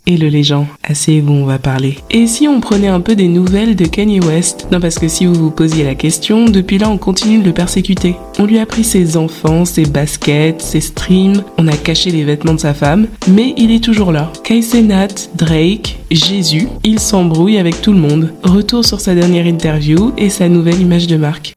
Hello les gens, asseyez-vous, on va parler. Et si on prenait un peu des nouvelles de Kanye West? Non, parce que si vous vous posiez la question, depuis là on continue de le persécuter. On lui a pris ses enfants, ses baskets, ses streams, on a caché les vêtements de sa femme, mais il est toujours là. Kai Cenat, Drake, Jésus, il s'embrouille avec tout le monde. Retour sur sa dernière interview et sa nouvelle image de marque.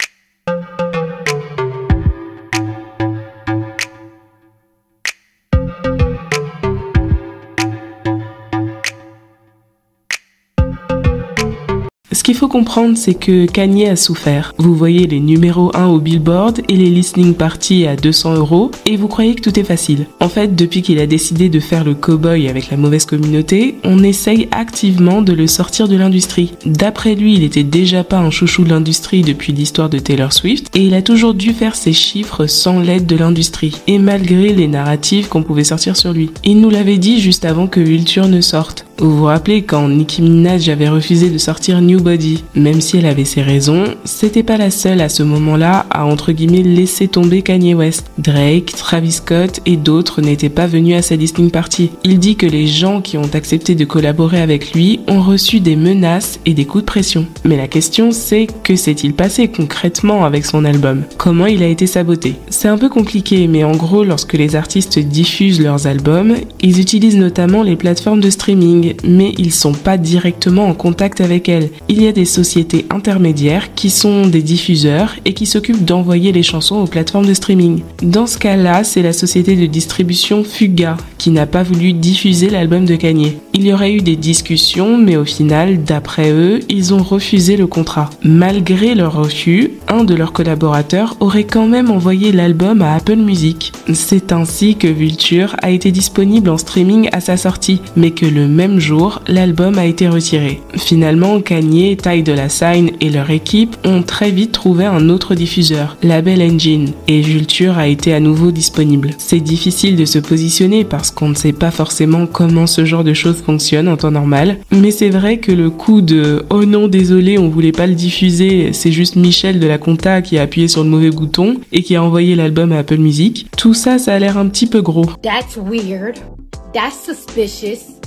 Ce qu'il faut comprendre, c'est que Kanye a souffert. Vous voyez les numéros 1 au Billboard et les listening parties à 200 € et vous croyez que tout est facile. En fait, depuis qu'il a décidé de faire le cow-boy avec la mauvaise communauté, on essaye activement de le sortir de l'industrie. D'après lui, il était déjà pas un chouchou de l'industrie depuis l'histoire de Taylor Swift et il a toujours dû faire ses chiffres sans l'aide de l'industrie et malgré les narratifs qu'on pouvait sortir sur lui. Il nous l'avait dit juste avant que Vulture ne sorte. Vous vous rappelez quand Nicki Minaj avait refusé de sortir New Body? Même si elle avait ses raisons, c'était pas la seule à ce moment-là à entre guillemets laisser tomber Kanye West. Drake, Travis Scott et d'autres n'étaient pas venus à sa listening party. Il dit que les gens qui ont accepté de collaborer avec lui ont reçu des menaces et des coups de pression. Mais la question c'est, que s'est-il passé concrètement avec son album? Comment il a été saboté? C'est un peu compliqué, mais en gros, lorsque les artistes diffusent leurs albums, ils utilisent notamment les plateformes de streaming, mais ils sont pas directement en contact avec elles. Il y a des sociétés intermédiaires qui sont des diffuseurs et qui s'occupent d'envoyer les chansons aux plateformes de streaming. Dans ce cas-là, c'est la société de distribution Fuga qui n'a pas voulu diffuser l'album de Kanye. Il y aurait eu des discussions, mais au final, d'après eux, ils ont refusé le contrat. Malgré leur refus, un de leurs collaborateurs aurait quand même envoyé l'album à Apple Music. C'est ainsi que Vulture a été disponible en streaming à sa sortie, mais que le même jour, l'album a été retiré. Finalement, Kanye, Ty Dolla $ign et leur équipe ont très vite trouvé un autre diffuseur, Label Engine, et Vulture a été à nouveau disponible. C'est difficile de se positionner parce qu'on ne sait pas forcément comment ce genre de choses fonctionne en temps normal, mais c'est vrai que le coup de « oh non, désolé, on voulait pas le diffuser, c'est juste Michel de la compta qui a appuyé sur le mauvais bouton et qui a envoyé l'album à Apple Music », tout ça, ça a l'air un petit peu gros. That's weird. That's suspicious.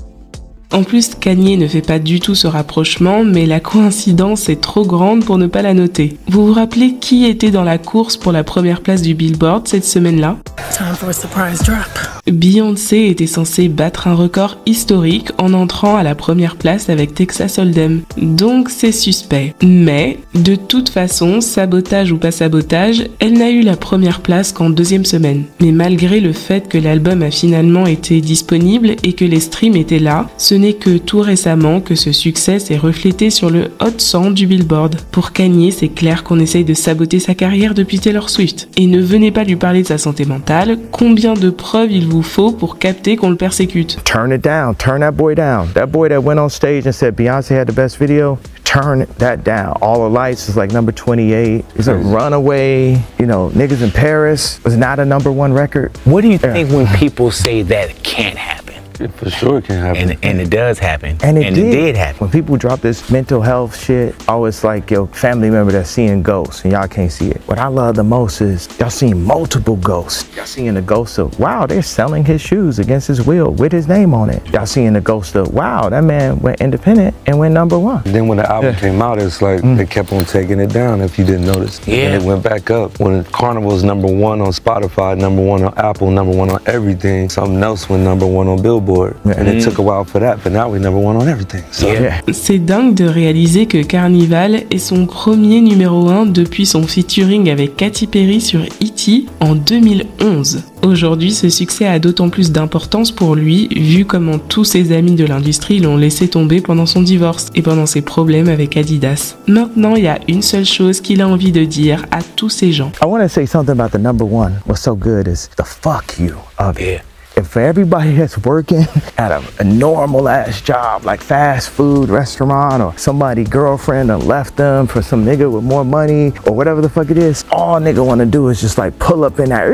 En plus, Kanye ne fait pas du tout ce rapprochement, mais la coïncidence est trop grande pour ne pas la noter. Vous vous rappelez qui était dans la course pour la première place du Billboard cette semaine-là? Time for a surprise drop. Beyoncé était censée battre un record historique en entrant à la première place avec Texas Hold'em. Donc c'est suspect. Mais, de toute façon, sabotage ou pas sabotage, elle n'a eu la première place qu'en deuxième semaine. Mais malgré le fait que l'album a finalement été disponible et que les streams étaient là, ce n'est que tout récemment que ce succès s'est reflété sur le Hot 100 du Billboard. Pour Kanye, c'est clair qu'on essaye de saboter sa carrière depuis Taylor Swift. Et ne venez pas lui parler de sa santé mentale, combien de preuves il vous faut pour capter qu'on le persécute? Turn it down, turn that boy down. That boy that went on stage and said Beyonce had the best video, turn that down. All the Lights is like number 28. It's a runaway, you know, Niggas in Paris was not a #1 record. What do you think when people say that can't happen? It for sure can happen. And it does happen. And it did happen. When people drop this mental health shit, always like your family member that's seeing ghosts and y'all can't see it. What I love the most is y'all seeing multiple ghosts. Y'all seeing the ghost of, wow, they're selling his shoes against his will with his name on it. Y'all seeing the ghost of, wow, that man went independent and went #1. And then when the album came out, it's like they kept on taking it down if you didn't notice. Yeah. And it went back up. When Carnival's #1 on Spotify, #1 on Apple, #1 on everything, something else went #1 on Billboard. And it took a while for that, but now we #1 on everything. So. Yeah. C'est dingue de réaliser que Carnival est son premier numéro 1 depuis son featuring avec Katy Perry sur E.T. en 2011. Aujourd'hui, ce succès a d'autant plus d'importance pour lui, vu comment tous ses amis de l'industrie l'ont laissé tomber pendant son divorce et pendant ses problèmes avec Adidas. Maintenant, il y a une seule chose qu'il a envie de dire à tous ces gens. I want to say something about the #1. What's so good is the fuck you of it. And for everybody that's working at a normal ass job like fast food restaurant or somebody girlfriend that left them for some nigga with more money or whatever the fuck it is, all nigga want to do is just like pull up in that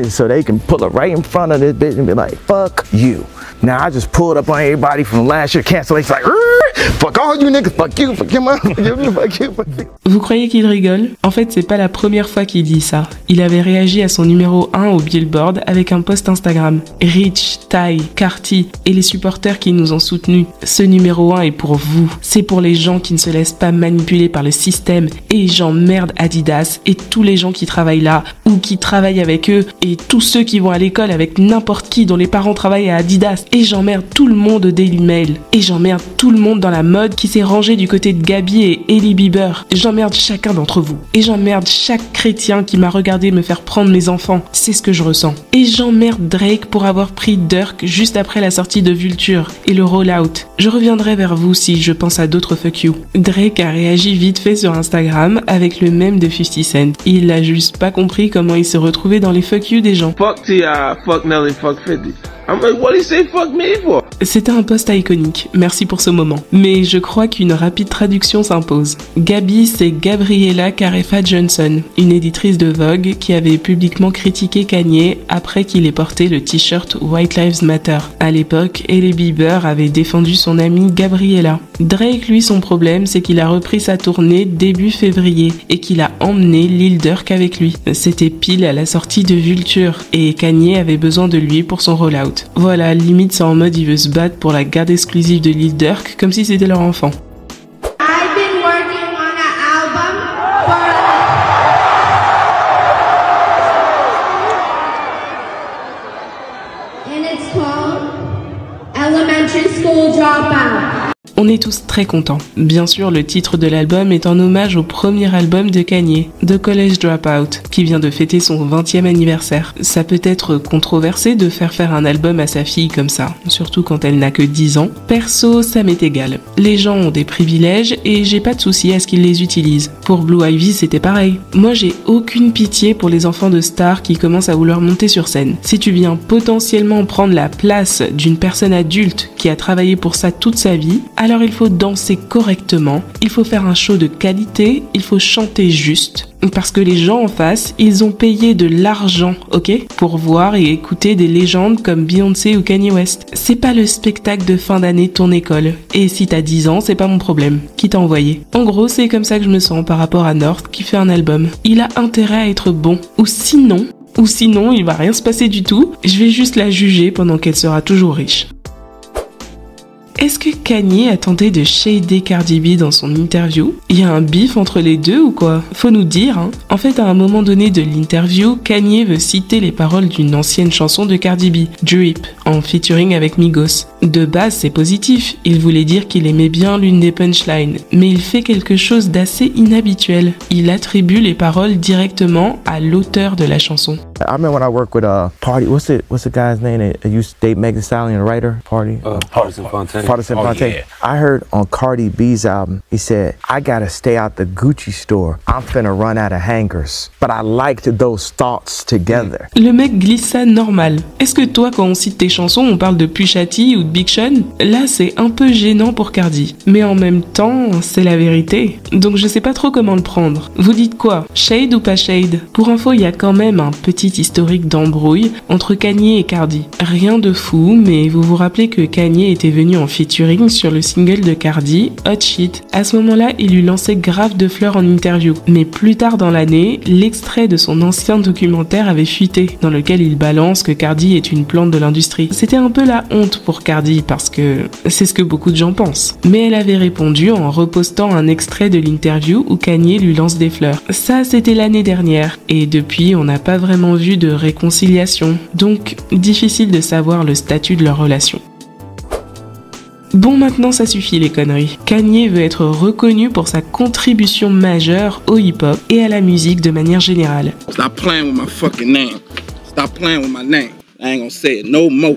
so they can pull up right in front of this bitch and be like, fuck you. Now I just pulled up on everybody from last year cancellation like Fuck all you niggas, fuck you, fuck your mom, fuck you, fuck you, fuck you. Vous croyez qu'il rigole? En fait, c'est pas la première fois qu'il dit ça. Il avait réagi à son numéro 1 au Billboard avec un post Instagram. Rich, Ty, Carti et les supporters qui nous ont soutenus. Ce numéro 1 est pour vous. C'est pour les gens qui ne se laissent pas manipuler par le système et j'emmerde Adidas et tous les gens qui travaillent là ou qui travaillent avec eux et tous ceux qui vont à l'école avec n'importe qui dont les parents travaillent à Adidas et j'emmerde tout le monde au Daily Mail et j'emmerde tout le monde dans la mode qui s'est rangé du côté de Gabi et Hailey Bieber. J'emmerde chacun d'entre vous et j'emmerde chaque chrétien qui m'a regardé me faire prendre mes enfants. C'est ce que je ressens. Et j'emmerde Drake pour avoir pris Durk juste après la sortie de Vulture et le rollout. Je reviendrai vers vous si je pense à d'autres fuck you. Drake a réagi vite fait sur Instagram avec le mème de 50 Cent. Il a juste pas compris comment il se retrouvait dans les fuck you des gens. Fuck T.I., fuck Nelly, fuck 50. I'm like, what do you say fuck me for? C'était un post iconique, merci pour ce moment. Mais je crois qu'une rapide traduction s'impose. Gabi, c'est Gabriella Carefa Johnson, une éditrice de Vogue qui avait publiquement critiqué Kanye après qu'il ait porté le t-shirt White Lives Matter. À l'époque, Hailey Bieber avait défendu son amie Gabriella. Drake, lui, son problème, c'est qu'il a repris sa tournée début février et qu'il a emmené Lil Durk avec lui. C'était pile à la sortie de Vulture et Kanye avait besoin de lui pour son rollout. Voilà, limite c'est en mode il veut se battre pour la garde exclusive de Lil Durk comme si c'était leur enfant. I've been working on an album and it's called Elementary School Dropout. On est tous très contents. Bien sûr, le titre de l'album est en hommage au premier album de Kanye, The College Dropout, qui vient de fêter son 20e anniversaire. Ça peut être controversé de faire un album à sa fille comme ça, surtout quand elle n'a que 10 ans. Perso, ça m'est égal. Les gens ont des privilèges et j'ai pas de souci à ce qu'ils les utilisent. Pour Blue Ivy, c'était pareil. Moi, j'ai aucune pitié pour les enfants de stars qui commencent à vouloir monter sur scène. Si tu viens potentiellement prendre la place d'une personne adulte qui a travaillé pour ça toute sa vie, alors il faut danser correctement, il faut faire un show de qualité, il faut chanter juste. Parce que les gens en face, ils ont payé de l'argent, ok, pour voir et écouter des légendes comme Beyoncé ou Kanye West. C'est pas le spectacle de fin d'année de ton école. Et si t'as 10 ans, c'est pas mon problème. Qui t'a envoyé? En gros, c'est comme ça que je me sens par rapport à North qui fait un album. Il a intérêt à être bon. Ou sinon, il va rien se passer du tout. Je vais juste la juger pendant qu'elle sera toujours riche. Est-ce que Kanye a tenté de shader Cardi B dans son interview? Il y a un bif entre les deux ou quoi? Faut nous dire, hein. En fait, à un moment donné de l'interview, Kanye veut citer les paroles d'une ancienne chanson de Cardi B, Drip, en featuring avec Migos. De base, c'est positif. Il voulait dire qu'il aimait bien l'une des punchlines, mais il fait quelque chose d'assez inhabituel. Il attribue les paroles directement à l'auteur de la chanson. I remember when I worked with Party. What's the guy's name that used to date Meg Thee Stallion, a writer? Partisan Fontaine. Partisan Fontaine. yeah. I heard on Cardi B's album, he said, I gotta stay out the Gucci store. I'm finna run out of hangers. But I liked those thoughts together. Le mec glisse ça normal. Est-ce que toi, quand on cite tes chansons, on parle de Pusha T ou de Big Sean? Là, c'est un peu gênant pour Cardi. Mais en même temps, c'est la vérité. Donc je sais pas trop comment le prendre. Vous dites quoi? Shade ou pas shade? Pour info, il y a quand même un petit historique d'embrouille entre Kanye et Cardi. Rien de fou, mais vous vous rappelez que Kanye était venu en featuring sur le single de Cardi, Hot Shit. À ce moment-là, il lui lançait grave de fleurs en interview. Mais plus tard dans l'année, l'extrait de son ancien documentaire avait fuité, dans lequel il balance que Cardi est une plante de l'industrie. C'était un peu la honte pour Cardi, parce que c'est ce que beaucoup de gens pensent. Mais elle avait répondu en repostant un extrait de l'interview où Kanye lui lance des fleurs. Ça, c'était l'année dernière, et depuis, on n'a pas vraiment vu de réconciliation. Donc, difficile de savoir le statut de leur relation. Bon, maintenant ça suffit les conneries. Kanye veut être reconnu pour sa contribution majeure au hip-hop et à la musique de manière générale. Stop playing with my fucking name. Stop playing with my name. I ain't gonna say it no more.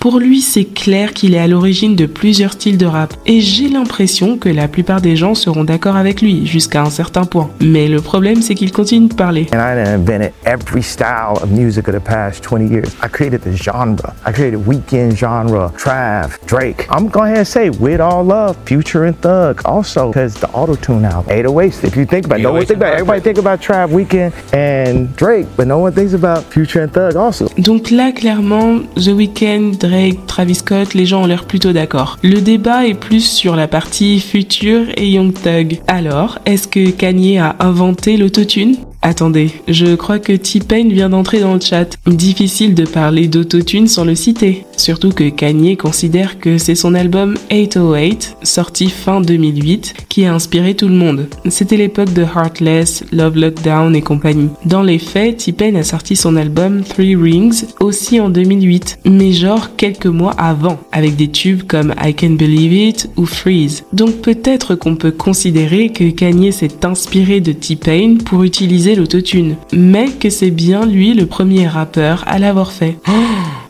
Pour lui, c'est clair qu'il est à l'origine de plusieurs styles de rap, et j'ai l'impression que la plupart des gens seront d'accord avec lui, jusqu'à un certain point. Mais le problème, c'est qu'il continue de parler. And I invented every style of music of the past 20 years. I created the genre. I created weekend genre, Trav, Drake. I'm going to say, with all love, Future and Thug also, because the auto-tune album, 808s. If you think about it, no one think about it. Everybody think about Trav, Weekend, and Drake, but no one thinks about Future and Thug also. Donc là, clairement, The Weeknd, Drake, Travis Scott, les gens ont l'air plutôt d'accord. Le débat est plus sur la partie Future et Young Thug. Alors, est-ce que Kanye a inventé l'autotune ? Attendez, je crois que T-Pain vient d'entrer dans le chat. Difficile de parler d'autotune sans le citer. Surtout que Kanye considère que c'est son album 808, sorti fin 2008, qui a inspiré tout le monde. C'était l'époque de Heartless, Love Lockdown et compagnie. Dans les faits, T-Pain a sorti son album Three Rings aussi en 2008, mais genre quelques mois avant, avec des tubes comme I Can't Believe It ou Freeze. Donc peut-être qu'on peut considérer que Kanye s'est inspiré de T-Pain pour utiliser l'autotune, mais que c'est bien lui le premier rappeur à l'avoir fait.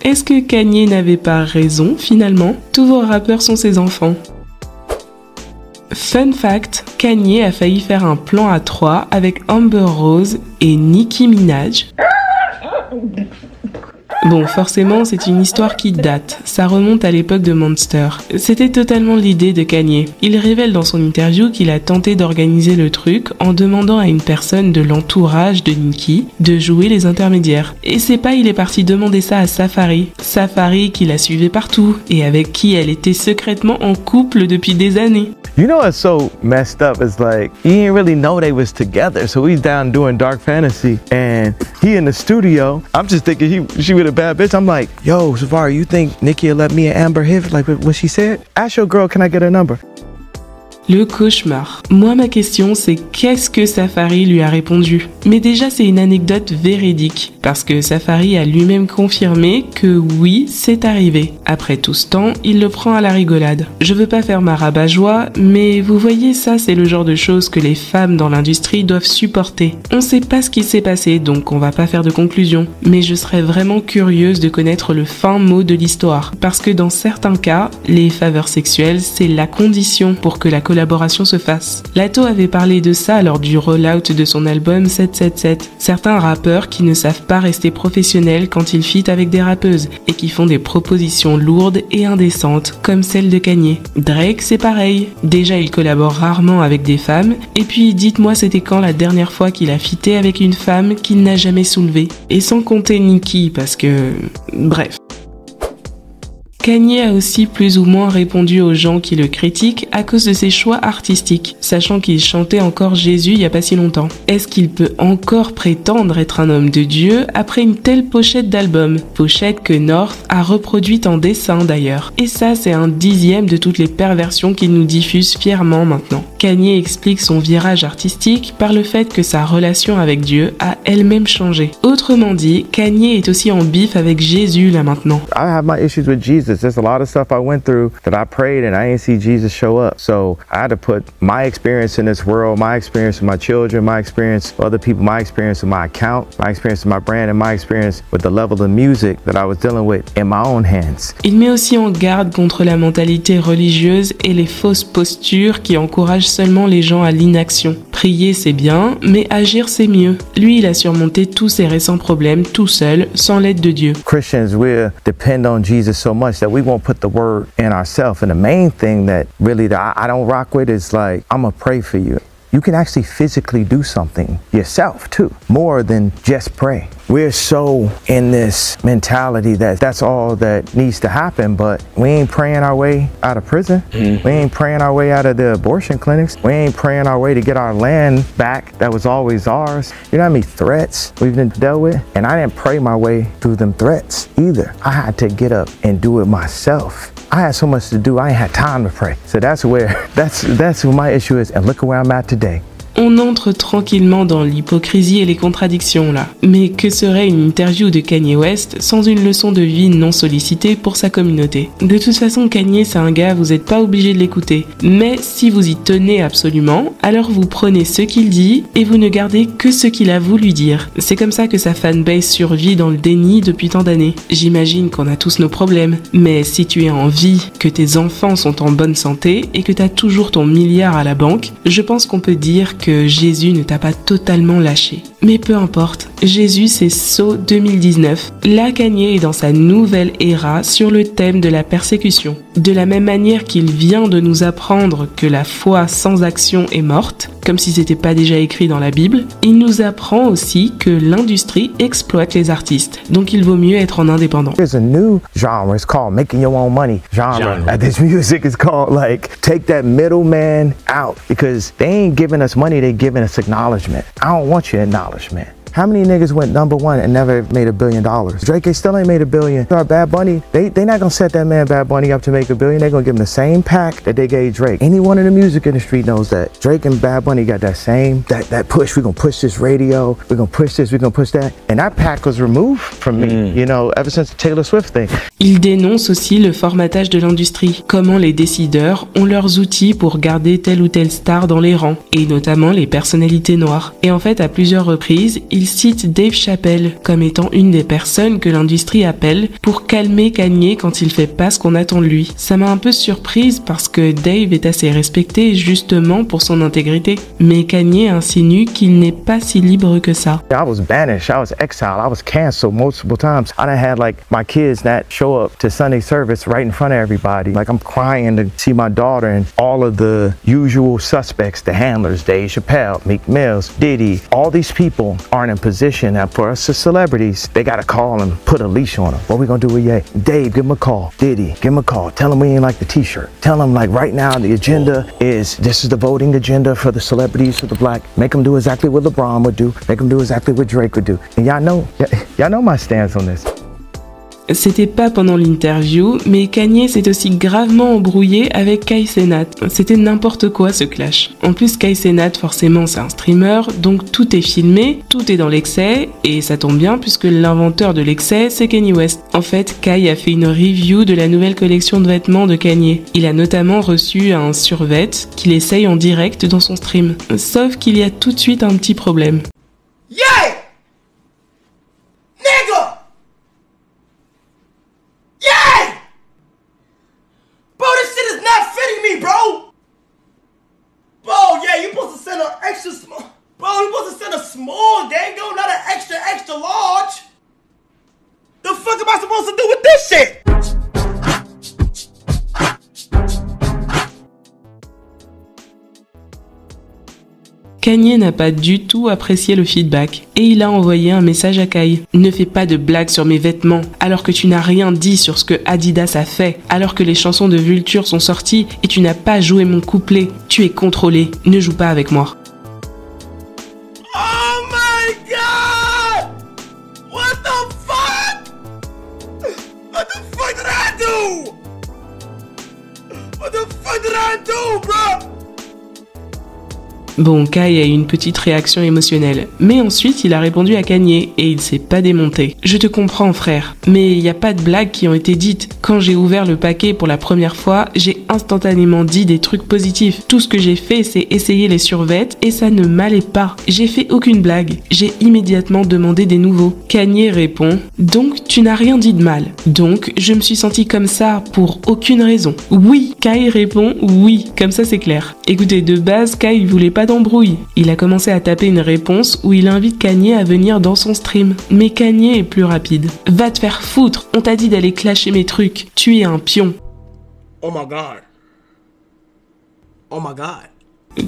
Est-ce que Kanye n'avait pas raison finalement ? Tous vos rappeurs sont ses enfants. Fun fact, Kanye a failli faire un plan à 3 avec Amber Rose et Nicki Minaj. Bon, forcément, c'est une histoire qui date. Ça remonte à l'époque de Monster. C'était totalement l'idée de Kanye. Il révèle dans son interview qu'il a tenté d'organiser le truc en demandant à une personne de l'entourage de Nicki de jouer les intermédiaires. Et c'est pas il est parti demander ça à Safaree. Safaree qui la suivait partout et avec qui elle était secrètement en couple depuis des années. You know what's so messed up? It's like, he didn't really know they was together. So he's down doing Dark Fantasy and he in the studio. I'm just thinking she with a bad bitch. I'm like, yo, Safaree, you think Nicki will let me and Amber hit like what she said? Ask your girl, can I get her number? Le cauchemar. Moi, ma question, c'est qu'est-ce que Safaree lui a répondu ? Mais déjà, c'est une anecdote véridique, parce que Safaree a lui-même confirmé que oui, c'est arrivé. Après tout ce temps, il le prend à la rigolade. Je veux pas faire ma rabat-joie, mais vous voyez, ça, c'est le genre de choses que les femmes dans l'industrie doivent supporter. On sait pas ce qui s'est passé, donc on va pas faire de conclusion. Mais je serais vraiment curieuse de connaître le fin mot de l'histoire, parce que dans certains cas, les faveurs sexuelles, c'est la condition pour que la collaboration se fasse. Lato avait parlé de ça lors du rollout de son album 777. Certains rappeurs qui ne savent pas rester professionnels quand ils featent avec des rappeuses et qui font des propositions lourdes et indécentes comme celle de Kanye. Drake, c'est pareil. Déjà, il collabore rarement avec des femmes et puis dites-moi c'était quand la dernière fois qu'il a featé avec une femme qu'il n'a jamais soulevée. Et sans compter Nicki parce que... Bref. Kanye a aussi plus ou moins répondu aux gens qui le critiquent à cause de ses choix artistiques, sachant qu'il chantait encore Jésus il y a pas si longtemps. Est-ce qu'il peut encore prétendre être un homme de Dieu après une telle pochette d'album ? Pochette que North a reproduite en dessin d'ailleurs. Et ça, c'est un dixième de toutes les perversions qu'il nous diffuse fièrement maintenant. Kanye explique son virage artistique par le fait que sa relation avec Dieu a elle-même changé. Autrement dit, Kanye est aussi en bif avec Jésus là maintenant. I have my issues with Jesus. There's a lot of stuff I went through that I prayed and I didn't see Jesus show up. So I had to put my experience in this world, my experience with my children, my experience with other people, my experience with my account, my experience with my brand, and my experience with the level of music that I was dealing with in my own hands. Il met aussi en garde contre la mentalité religieuse et les fausses postures qui encouragent seulement les gens à l'inaction. Prier c'est bien, mais agir c'est mieux. Lui, il a surmonté tous ses récents problèmes tout seul, sans l'aide de Dieu. Christians, we depend on Jesus so much that we won't put the word in ourselves. And the main thing that really that I don't rock with is like, I'm gonna pray for you. You can actually physically do something yourself too, more than just pray. We're so in this mentality that that's all that needs to happen, but we ain't praying our way out of prison. We ain't praying our way out of the abortion clinics. We ain't praying our way to get our land back that was always ours. You know how many threats we've been dealt with? And I didn't pray my way through them threats either. I had to get up and do it myself. I had so much to do, I ain't had time to pray. So that's where my issue is, and look where I'm at today. On entre tranquillement dans l'hypocrisie et les contradictions là. Mais que serait une interview de Kanye West sans une leçon de vie non sollicitée pour sa communauté ? De toute façon, Kanye c'est un gars, vous n'êtes pas obligé de l'écouter. Mais si vous y tenez absolument, alors vous prenez ce qu'il dit et vous ne gardez que ce qu'il a voulu dire. C'est comme ça que sa fanbase survit dans le déni depuis tant d'années. J'imagine qu'on a tous nos problèmes, mais si tu es en vie, que tes enfants sont en bonne santé et que t'as toujours ton milliard à la banque, je pense qu'on peut dire que Jésus ne t'a pas totalement lâché. Mais peu importe, Jésus c'est So 2019. Là, Kanye est dans sa nouvelle ère sur le thème de la persécution. De la même manière qu'il vient de nous apprendre que la foi sans action est morte, comme si c'était pas déjà écrit dans la Bible, il nous apprend aussi que l'industrie exploite les artistes. Donc il vaut mieux être en indépendant. There's a new genre, it's called making your own money genre. This music is called like take that middleman out because they ain't giving us money, they giving us acknowledgement. I don't want your acknowledgement. How many niggas went #1 and never made $1 billion? Drake still ain't made $1 billion. Bad Bunny, they not gonna set that man Bad Bunny up to make $1 billion. They gonna give him the same pack that they gave Drake. Anyone in the music industry knows that Drake and Bad Bunny got that same that push. We gonna push this radio. We gonna push this. We gonna push that. And that pack was removed from me. You know, ever since the Taylor Swift thing. Il dénonce aussi le formatage de l'industrie. Comment les décideurs ont leurs outils pour garder telle ou telle star dans les rangs, et notamment les personnalités noires. Et en fait, à plusieurs reprises, il cite Dave Chappelle comme étant une des personnes que l'industrie appelle pour calmer Kanye quand il fait pas ce qu'on attend de lui. Ça m'a un peu surprise parce que Dave est assez respecté justement pour son intégrité. Mais Kanye insinue qu'il n'est pas si libre que ça. I was banished, I was exiled, I was canceled multiple times. I done had like my kids not show up to Sunday service right in front of everybody. Like I'm crying to see my daughter and all of the usual suspects, the handlers, Dave Chappelle, Meek Mills, Diddy, all these people aren't in position now for us as celebrities. They gotta call and put a leash on them. What we gonna do with Ye? Dave, give him a call. Diddy, give him a call. Tell him we ain't like the t-shirt. Tell him like right now the agenda is, this is the voting agenda for the celebrities, for the black. Make them do exactly what LeBron would do. Make them do exactly what Drake would do. And y'all know my stance on this. C'était pas pendant l'interview, mais Kanye s'est aussi gravement embrouillé avec Kai Cenat. C'était n'importe quoi ce clash. En plus, Kai Cenat, forcément, c'est un streamer, donc tout est filmé, tout est dans l'excès, et ça tombe bien puisque l'inventeur de l'excès, c'est Kanye West. En fait, Kai a fait une review de la nouvelle collection de vêtements de Kanye. Il a notamment reçu un survêt qu'il essaye en direct dans son stream. Sauf qu'il y a tout de suite un petit problème. Yeah! Nigga! Yeah! Bro, this shit is not fitting me, bro! Bro, yeah, you supposed to send an extra small. Bro, you supposed to send a small, dango, not an extra large. The fuck am I supposed to do with this shit? Kanye n'a pas du tout apprécié le feedback et il a envoyé un message à Kai. Ne fais pas de blagues sur mes vêtements alors que tu n'as rien dit sur ce que Adidas a fait, alors que les chansons de Vulture sont sorties et tu n'as pas joué mon couplet. Tu es contrôlé, ne joue pas avec moi. Oh my god! What the fuck? What the fuck did I do? What the fuck did I do, bro? Bon, Kai a eu une petite réaction émotionnelle, mais ensuite il a répondu à Kanye et il s'est pas démonté. Je te comprends frère, mais il y a pas de blagues qui ont été dites. Quand j'ai ouvert le paquet pour la première fois, j'ai instantanément dit des trucs positifs. Tout ce que j'ai fait c'est essayer les survêtements et ça ne m'allait pas. J'ai fait aucune blague, j'ai immédiatement demandé des nouveaux. Kanye répond, donc tu n'as rien dit de mal. Donc je me suis senti comme ça pour aucune raison. Oui, Kai répond oui, comme ça c'est clair. Écoutez, de base Kai voulait pas d'embrouille. Il a commencé à taper une réponse où il invite Kanye à venir dans son stream. Mais Kanye est plus rapide. Va te faire foutre, on t'a dit d'aller clasher mes trucs. Tu es un pion. Oh my god. Oh my god.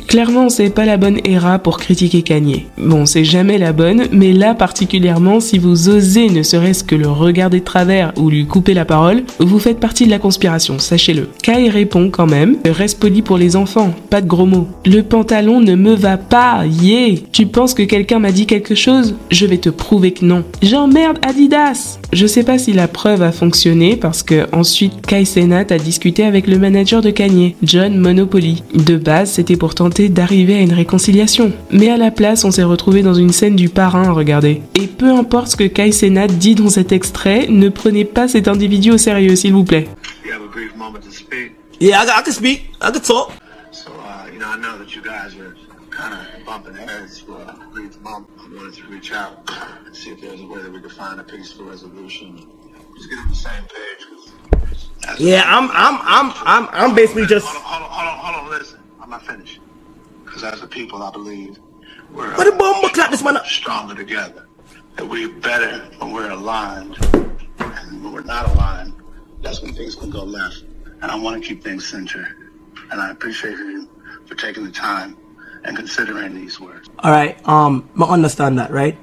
Clairement, c'est pas la bonne era pour critiquer Kanye. Bon, c'est jamais la bonne, mais là particulièrement, si vous osez ne serait-ce que le regarder de travers ou lui couper la parole, vous faites partie de la conspiration, sachez-le. Kai répond quand même, reste poli pour les enfants, pas de gros mots. Le pantalon ne me va pas, yeah. Tu penses que quelqu'un m'a dit quelque chose? Je vais te prouver que non. J'emmerde Adidas. Je sais pas si la preuve a fonctionné parce que ensuite Kai Cenat a discuté avec le manager de Kanye, John Monopoly. De base, c'était pour tenter d'arriver à une réconciliation. Mais à la place, on s'est retrouvé dans une scène du parrain, regardez. Et peu importe ce que Kai Cenat dit dans cet extrait, ne prenez pas cet individu au sérieux, s'il vous plaît. Yeah, I can speak. I can talk. So, you know, I know that you guys are kind of bumping heads for a brief moment. I wanted to reach out and see if there's a way that we could find a peaceful resolution. Just get on the same page. Yeah, I'm basically just. Hold on, listen. I'm not finished. Because as a people, I believe we're What the bomb clap this man up? stronger together. That we're better when we're aligned. And when we're not aligned, that's when things can go left. And I want to keep things centered. And I appreciate you for taking the time and considering these words. All right, I understand that, right?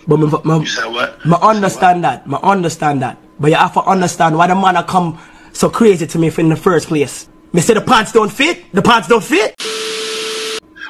But You said what? I understand that. I understand that. But you have to understand why the man a come so crazy to me in the first place. Me say the pants don't fit. The pants don't fit.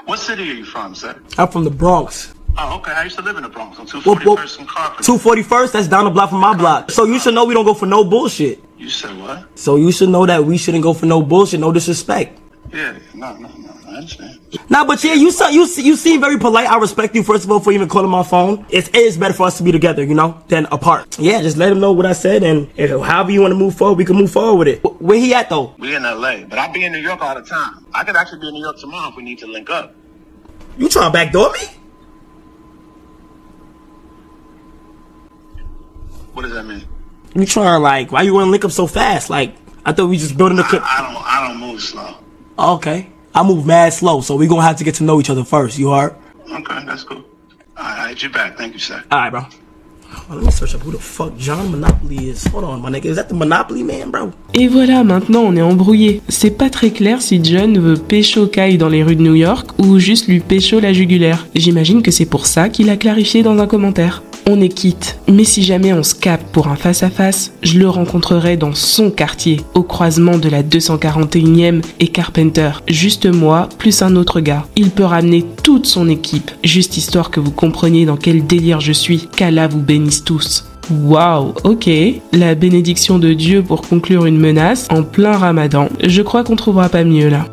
What city are you from, sir? I'm from the Bronx. Oh, okay. I used to live in the Bronx on 241st and Carpenter. 241st, that's down the block from my block. So you should know we don't go for no bullshit. You said what? So you should know that we shouldn't go for no bullshit, no disrespect. Yeah, no, I understand. Nah, but yeah, you seem very polite. I respect you, first of all, for even calling my phone. It is better for us to be together, you know, than apart. Yeah, just let him know what I said, and if however you want to move forward, we can move forward with it. Where he at, though? We in LA, but I be in New York all the time. I could actually be in New York tomorrow if we need to link up. You trying to backdoor me? What does that mean? You trying like, why you want to link up so fast? Like, I thought we just building the... I don't move slow. Okay. I move mad slow, so we gonna have to get to know each other first, you heard? Okay, that's cool. I hit you back. Thank you, sir. Alright, bro. Oh, let me search up who the fuck John Monopoly is. Hold on, my nigga. Is that the Monopoly man, bro? Et voilà, maintenant on est embrouillé. C'est pas très clair si John veut pécho Kai dans les rues de New York ou juste lui pécho la jugulaire. J'imagine que c'est pour ça qu'il a clarifié dans un commentaire. On est quitte, mais si jamais on se capte pour un face-à-face, je le rencontrerai dans son quartier, au croisement de la 241e et Carpenter. Juste moi, plus un autre gars. Il peut ramener toute son équipe, juste histoire que vous compreniez dans quel délire je suis. Qu'Allah vous bénisse tous. Waouh, ok. La bénédiction de Dieu pour conclure une menace en plein ramadan. Je crois qu'on trouvera pas mieux là.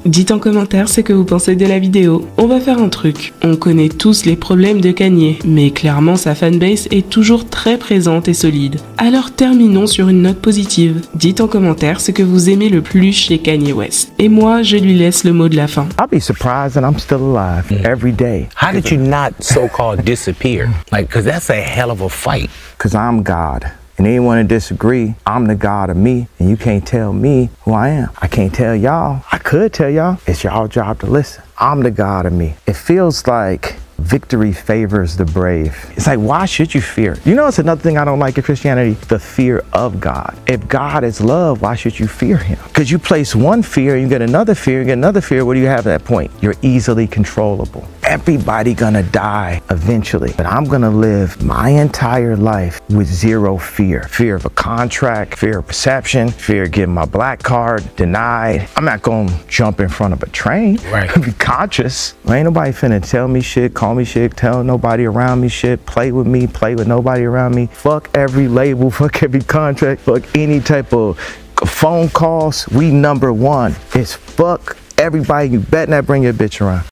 Dites en commentaire ce que vous pensez de la vidéo. On va faire un truc. On connaît tous les problèmes de Kanye, mais clairement sa fanbase est toujours très présente et solide. Alors terminons sur une note positive. Dites en commentaire ce que vous aimez le plus chez Kanye West. Et moi, je lui laisse le mot de la fin. I'll be surprised that I'm still alive every day. How did you not so-called disappear? Like, because that's a hell of a fight. Because I'm God. And anyone to disagree, I'm the God of me, and you can't tell me who I am. I can't tell y'all. I could tell y'all. It's y'all job to listen. I'm the God of me. It feels like victory favors the brave. It's like, why should you fear? You know, it's another thing I don't like in Christianity, the fear of God. If God is love, why should you fear him? Because you place one fear, you get another fear, you get another fear. What do you have at that point? You're easily controllable. Everybody gonna die eventually, but I'm gonna live my entire life with zero fear. Fear of a contract, fear of perception, fear of getting my black card denied. I'm not gonna jump in front of a train. Right. Be conscious. Ain't nobody finna tell me shit, call me shit, tell nobody around me shit, play with me, play with nobody around me. Fuck every label, fuck every contract, fuck any type of phone calls. We number one. It's fuck everybody. You better not bring your bitch around.